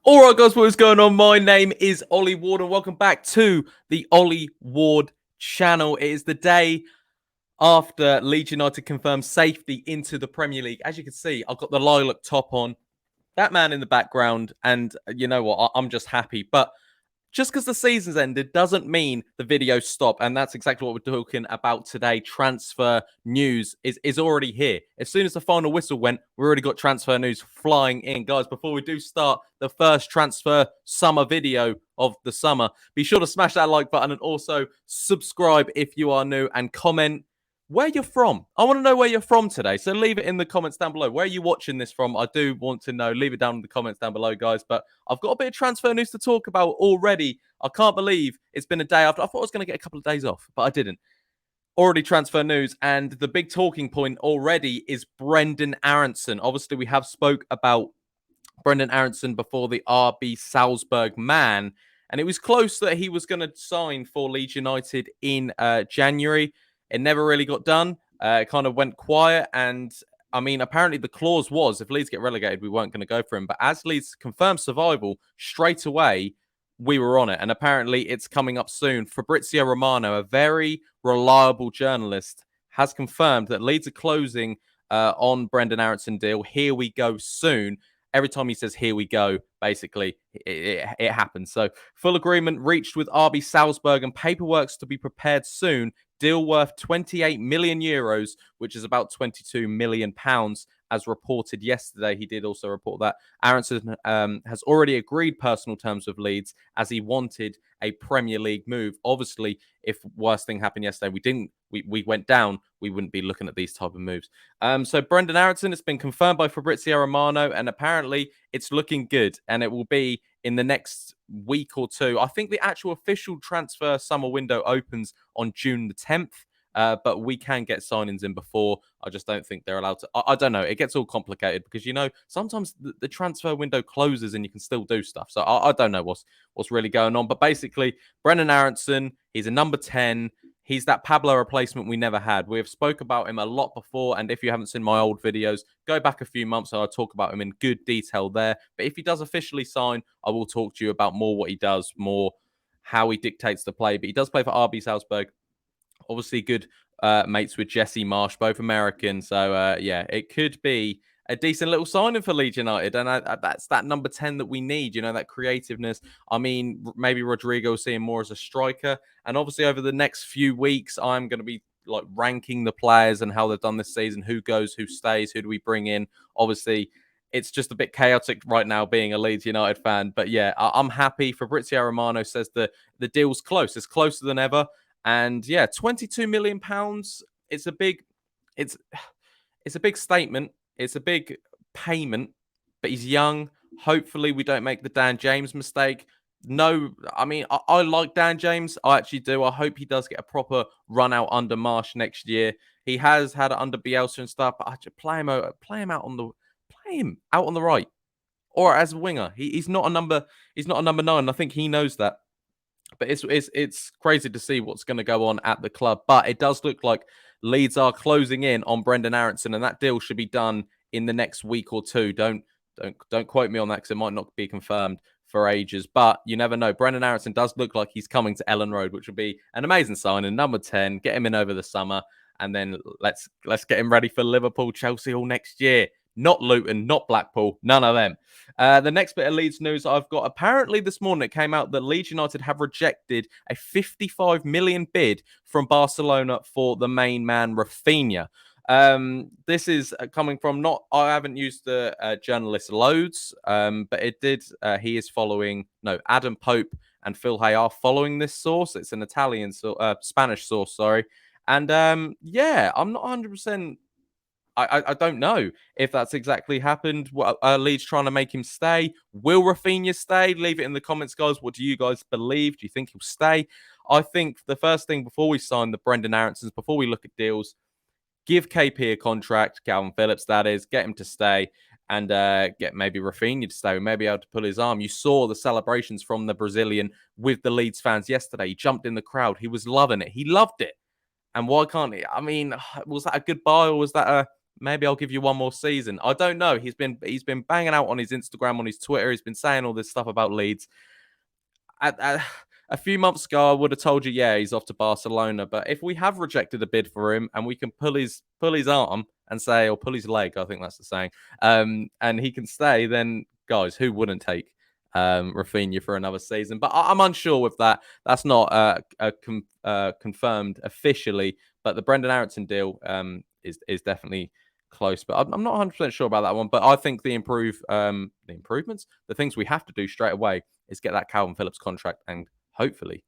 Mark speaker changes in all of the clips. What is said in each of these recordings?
Speaker 1: All right, guys, what is going on? My name is Ollie Ward, and welcome back to the Ollie Ward channel. It is the day after Leeds United confirmed safety into the Premier League. As you can see, I've got the lilac top on, that man in the background, and you know what? I'm just happy. But just because the season's ended doesn't mean the videos stop. And that's exactly what we're talking about today. Transfer news is already here. As soon as the final whistle went, we already got transfer news flying in. Guys, before we do start the first transfer summer video of the summer, be sure to smash that like button and also subscribe if you are new and comment where you're from. I want to know where you're from today. So leave it in the comments down below. Where are you watching this from? I do want to know. Leave it down in the comments down below, guys. But I've got a bit of transfer news to talk about already. I can't believe it's been a day after. I thought I was going to get a couple of days off, but I didn't. Already transfer news, and the big talking point already is Brenden Aaronson. Obviously, we have spoke about Brenden Aaronson before, the RB Salzburg man, and it was close that he was going to sign for Leeds United in January. It never really got done. It kind of went quiet, and I mean, apparently the clause was if Leeds get relegated, we weren't going to go for him. But as Leeds confirmed survival straight away, we were on it, and apparently it's coming up soon. Fabrizio Romano, a very reliable journalist, has confirmed that Leeds are closing on Brenden Aaronson deal. Here we go soon. Every time he says "here we go," basically it happens. So full agreement reached with RB Salzburg, and paperwork's to be prepared soon. Deal worth 28 million euros, which is about 22 million pounds, as reported yesterday. He did also report that Aaronson has already agreed personal terms with Leeds, as he wanted a Premier League move. Obviously, if worst thing happened yesterday, we went down, we wouldn't be looking at these type of moves. So Brenden Aaronson, it's been confirmed by Fabrizio Romano, and apparently it's looking good, and it will be in the next week or two. I think the actual official transfer summer window opens on June the 10th. But we can get signings in before. I just don't think they're allowed to. I don't know. It gets all complicated because, you know, sometimes the transfer window closes and you can still do stuff. So I don't know what's really going on. But basically, Brenden Aaronson, he's a number 10. He's that Pablo replacement we never had. We've spoke about him a lot before. And if you haven't seen my old videos, go back a few months and I'll talk about him in good detail there. But if he does officially sign, I will talk to you about more what he does, more how he dictates the play. But he does play for RB Salzburg. Obviously, good mates with Jesse Marsh, both American. So, yeah, it could be a decent little signing for Leeds United. And that's that number 10 that we need, you know, that creativeness. I mean, maybe Rodrigo will see him more as a striker. And obviously, over the next few weeks, I'm going to be like ranking the players and how they've done this season, who goes, who stays, who do we bring in. Obviously, it's just a bit chaotic right now being a Leeds United fan. But yeah, I'm happy. Fabrizio Romano says the deal's close. It's closer than ever. And yeah, 22 million pounds. It's a big statement. It's a big payment, but he's young. Hopefully we don't make the Dan James mistake. No, I mean, I like Dan James. I actually do. I hope he does get a proper run out under Marsh next year. He has had it under Bielsa and stuff, but I just play him out on the right or as a winger. He's not a number 9. I think he knows that. But it's crazy to see what's going to go on at the club. But it does look like Leeds are closing in on Brenden Aaronson, and that deal should be done in the next week or two. Don't quote me on that because it might not be confirmed for ages. But you never know. Brenden Aaronson does look like he's coming to Ellen Road, which would be an amazing signing. Number 10, get him in over the summer, and then let's get him ready for Liverpool, Chelsea all next year. Not Luton, not Blackpool, none of them. The next bit of Leeds news I've got, apparently this morning it came out that Leeds United have rejected a 55 million bid from Barcelona for the main man, Raphinha. This is coming from I haven't used the journalist loads, but it did. He is following, Adam Pope and Phil Hay are following this source. It's an Spanish source, sorry. And yeah, I'm not 100%. I don't know if that's exactly happened. Leeds trying to make him stay. Will Raphinha stay? Leave it in the comments, guys. What do you guys believe? Do you think he'll stay? I think the first thing before we sign the Brenden Aaronsons, before we look at deals, give KP a contract, Calvin Phillips, that is, get him to stay, and get maybe Raphinha to stay. We may be able to pull his arm. You saw the celebrations from the Brazilian with the Leeds fans yesterday. He jumped in the crowd. He was loving it. He loved it. And why can't he? I mean, was that a goodbye or was that maybe I'll give you one more season. I don't know. He's been banging out on his Instagram, on his Twitter. He's been saying all this stuff about Leeds. A few months ago, I would have told you, yeah, he's off to Barcelona. But if we have rejected a bid for him and we can pull his arm and say, or pull his leg, I think that's the saying, and he can stay, then guys, who wouldn't take Raphinha for another season? But I'm unsure with that. That's not confirmed officially. But the Brenden Aaronson deal is definitely close. But I'm not 100% sure about that one. But I think the improvements, the things we have to do straight away is get that Calvin Phillips contract and hopefully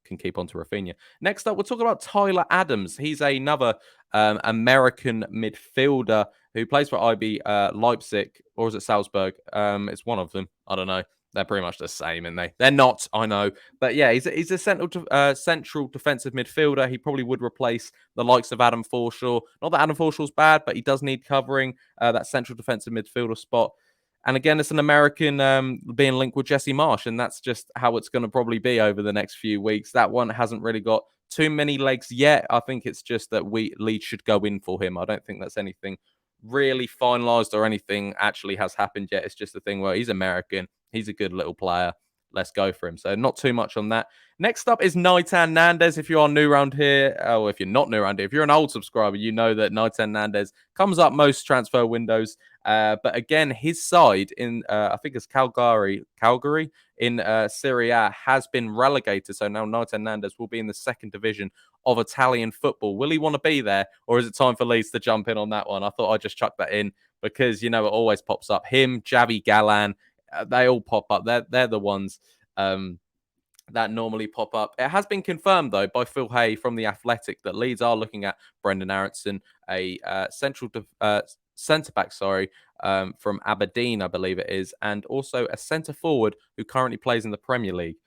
Speaker 1: can keep on to Raphinha. Next up, we'll talk about Tyler Adams. He's another American midfielder who plays for RB Leipzig, or is it Salzburg? It's one of them. I don't know. They're pretty much the same, aren't they? They're not, I know. But yeah, he's a central defensive midfielder. He probably would replace the likes of Adam Forshaw. Not that Adam Forshaw's bad, but he does need covering that central defensive midfielder spot. And again, it's an American being linked with Jesse Marsch, and that's just how it's going to probably be over the next few weeks. That one hasn't really got too many legs yet. I think it's just that Leeds should go in for him. I don't think that's anything really finalised or anything actually has happened yet. It's just a thing where he's American. He's a good little player. Let's go for him. So not too much on that. Next up is Nandez. If you are new around here, or if you're not new around here, if you're an old subscriber, you know that Nandez comes up most transfer windows. But again, his side in, I think it's Calgary in Serie A has been relegated. So now Nandez will be in the second division of Italian football. Will he want to be there, or is it time for Leeds to jump in on that one? I thought I'd just chuck that in because, it always pops up. Him, Javi Gallan, they all pop up. They're the ones that normally pop up. It has been confirmed, though, by Phil Hay from The Athletic that Leeds are looking at Brenden Aaronson, a centre-back, from Aberdeen, I believe it is, and also a centre-forward who currently plays in the Premier League.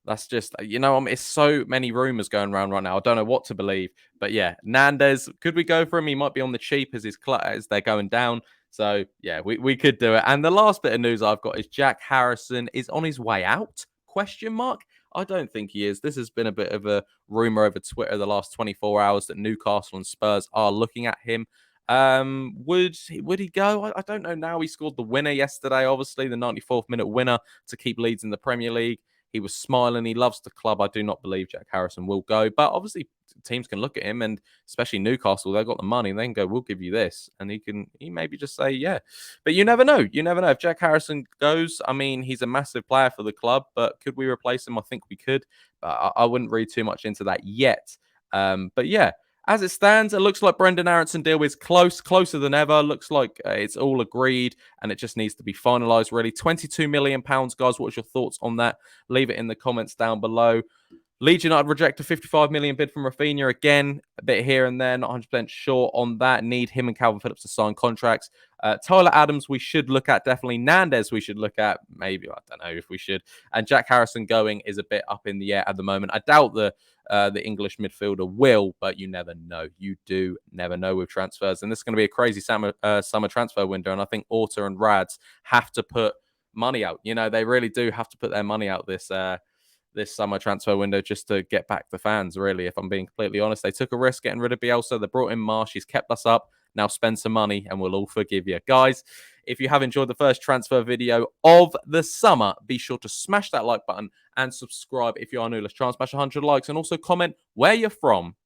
Speaker 1: That's just, it's so many rumours going around right now. I don't know what to believe. But yeah, Nandez, could we go for him? He might be on the cheap as they're going down. So yeah, we could do it. And the last bit of news I've got is Jack Harrison is on his way out? Question mark. I don't think he is. This has been a bit of a rumour over Twitter the last 24 hours that Newcastle and Spurs are looking at him. Would he go? I don't know now. He scored the winner yesterday, obviously, the 94th minute winner to keep Leeds in the Premier League. He was smiling. He loves the club. I do not believe Jack Harrison will go. But obviously, teams can look at him, and especially Newcastle, they've got the money. And they can go, we'll give you this. And he maybe just say, yeah. But you never know. You never know. If Jack Harrison goes, I mean, he's a massive player for the club. But could we replace him? I think we could. But I wouldn't read too much into that yet. But yeah. As it stands, it looks like Brenden Aaronson deal is closer than ever. Looks like it's all agreed and it just needs to be finalised, really. £22 million, guys. What's your thoughts on that? Leave it in the comments down below. Leeds United reject a £55 million bid from Raphinha. Again, a bit here and there, not 100% sure on that. Need him and Calvin Phillips to sign contracts. Tyler Adams, we should look at, definitely. Nandez, we should look at. Maybe, I don't know if we should. And Jack Harrison going is a bit up in the air at the moment. I doubt the English midfielder will, but you never know. You do never know with transfers. And this is going to be a crazy summer transfer window. And I think Orta and Rads have to put money out. They really do have to put their money out this summer transfer window just to get back the fans, really, if I'm being completely honest. They took a risk getting rid of Bielsa. They brought in Marsch. He's kept us up. Now spend some money and we'll all forgive you. Guys, if you have enjoyed the first transfer video of the summer, be sure to smash that like button and subscribe if you are new. Let's try and smash 100 likes and also comment where you're from.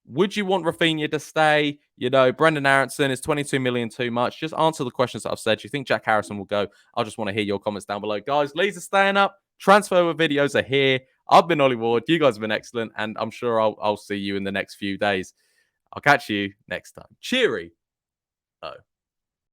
Speaker 1: Would you want Raphinha to stay? Brenden Aaronson is 22 million too much. Just answer the questions that I've said. Do you think Jack Harrison will go? I just want to hear your comments down below. Guys, Leeds are staying up. Transfer videos are here. I've been Ollie Ward. You guys have been excellent. And I'm sure I'll see you in the next few days. I'll catch you next time. Cheery. Oh.